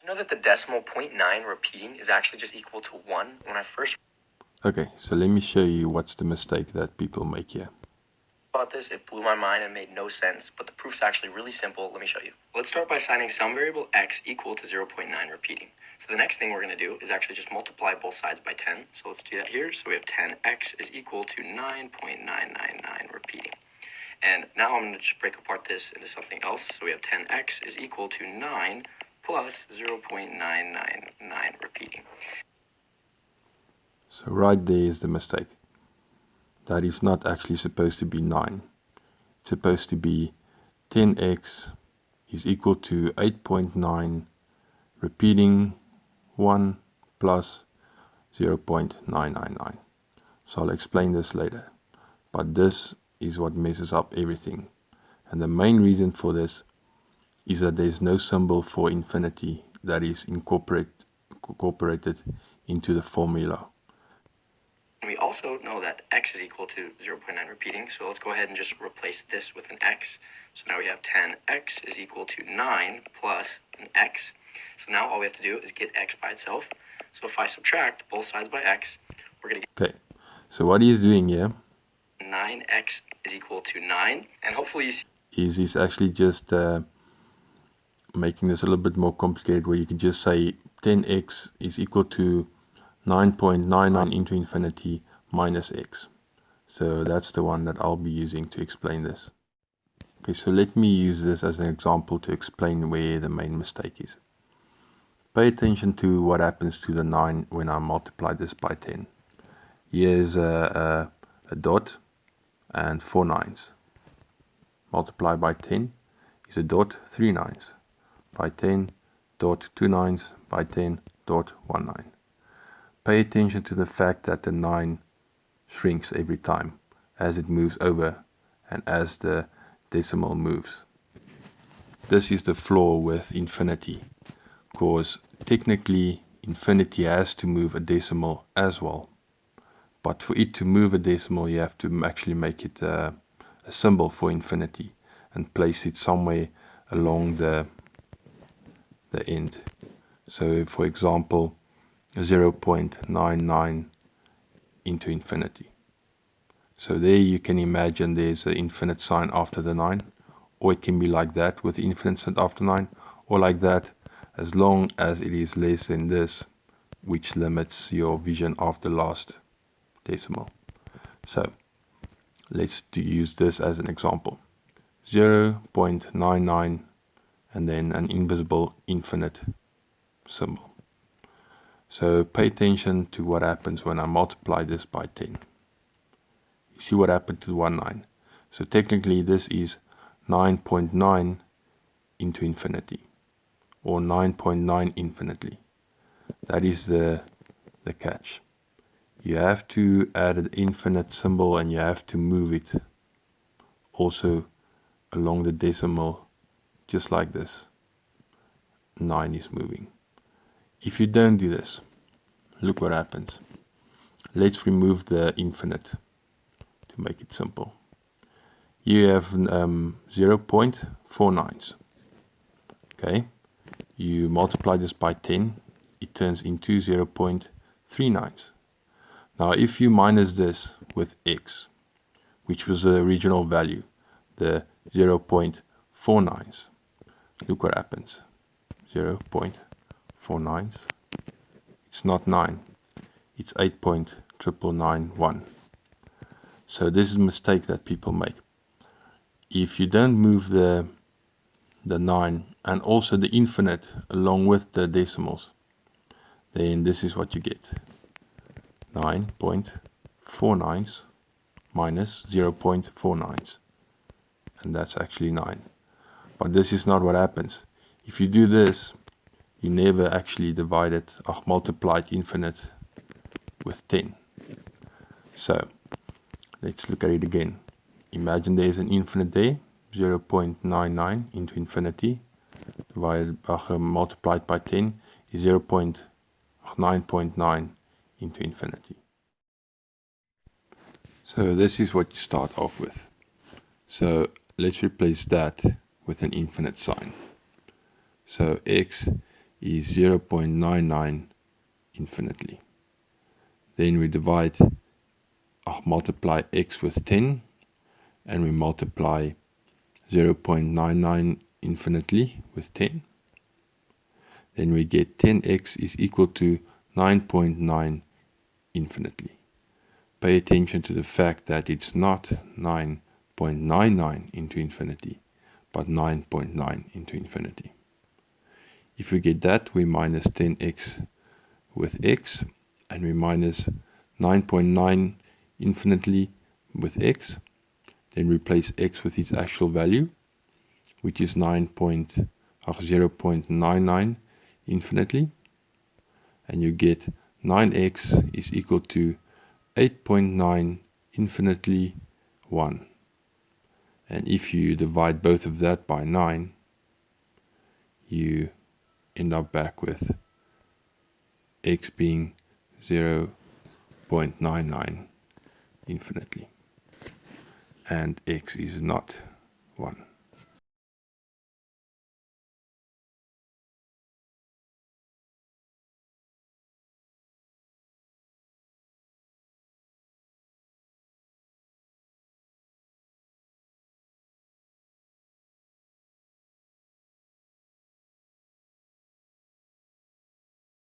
You know that the decimal 0.9 repeating is actually just equal to 1 when I first Okay, so let me show you what's the mistake that people make here. about this, it blew my mind and made no sense, but the proof's actually really simple. Let me show you. Let's start by assigning some variable x equal to 0.9 repeating. So the next thing we're going to do is actually just multiply both sides by 10. So let's do that here. So we have 10x is equal to 9.999 repeating. And now I'm going to just break apart this into something else. So we have 10x is equal to 9 plus 0.999 repeating. So right there is the mistake. That is not actually supposed to be 9. It's supposed to be 10x is equal to 8.9 repeating 1 plus 0.999. So I'll explain this later. But this is what messes up everything. And the main reason for this is that there's no symbol for infinity that is incorporated into the formula. And we also know that x is equal to 0.9 repeating, so let's go ahead and just replace this with an x. So now we have 10x is equal to 9 plus an x. So now all we have to do is get x by itself. So if I subtract both sides by x, we're going to get... Okay, so what he's doing here, 9x is equal to 9, and hopefully you see he's actually just making this a little bit more complicated, where you can just say 10x is equal to 9.99 into infinity minus x. So that's the one that I'll be using to explain this. Okay, so let me use this as an example to explain where the main mistake is. Pay attention to what happens to the 9 when I multiply this by 10. Here's a dot and 4 nines. Multiply by 10 is a dot, 3 nines. By 10, dot, 2 nines. By 10, dot, 1 9. Pay attention to the fact that the 9 shrinks every time as it moves over and as the decimal moves. This is the flaw with infinity, because technically infinity has to move a decimal as well. But for it to move a decimal, you have to actually make it a symbol for infinity and place it somewhere along the end. So for example, 0.99 into infinity. So there you can imagine there's an infinite sign after the 9, or it can be like that with infinite sign after 9, or like that, as long as it is less than this, which limits your vision of the last decimal. So let's use this as an example. 0.99 and then an invisible infinite symbol. So pay attention to what happens when I multiply this by 10. You see what happened to 1 9. So technically this is 9.9 into infinity, or 9.9 infinitely. That is the catch. You have to add an infinite symbol and you have to move it also along the decimal, just like this. 9 is moving. If you don't do this, look what happens. Let's remove the infinite to make it simple. You have 0.49. Okay, you multiply this by 10, it turns into 0.39. Now if you minus this with x, which was the original value, the 0.49, look what happens. 0.49, it's not 9, it's 8.991. So this is a mistake that people make. If you don't move the 9 and also the infinite along with the decimals, then this is what you get. 9.49 minus 0.49, and that's actually 9. But this is not what happens. If you do this, you never actually divide it or multiply infinite with 10. So let's look at it again. Imagine there is an infinite there, 0.99 into infinity divided by multiplied by 10 is 0.9.9 into infinity. So this is what you start off with. So let's replace that with an infinite sign. So x is 0.99 infinitely. Then we multiply x with 10, and we multiply 0.99 infinitely with 10. Then we get 10x is equal to 9.9 infinitely. Pay attention to the fact that it's not 9.99 into infinity, but 9.9 into infinity. If we get that, we minus 10x with x, and we minus 9.9 infinitely with x. Then replace x with its actual value, which is 0.99 infinitely, and you get 9x is equal to 8.9 infinitely 1. And if you divide both of that by 9, you end up back with x being 0.99 infinitely, and x is not 1.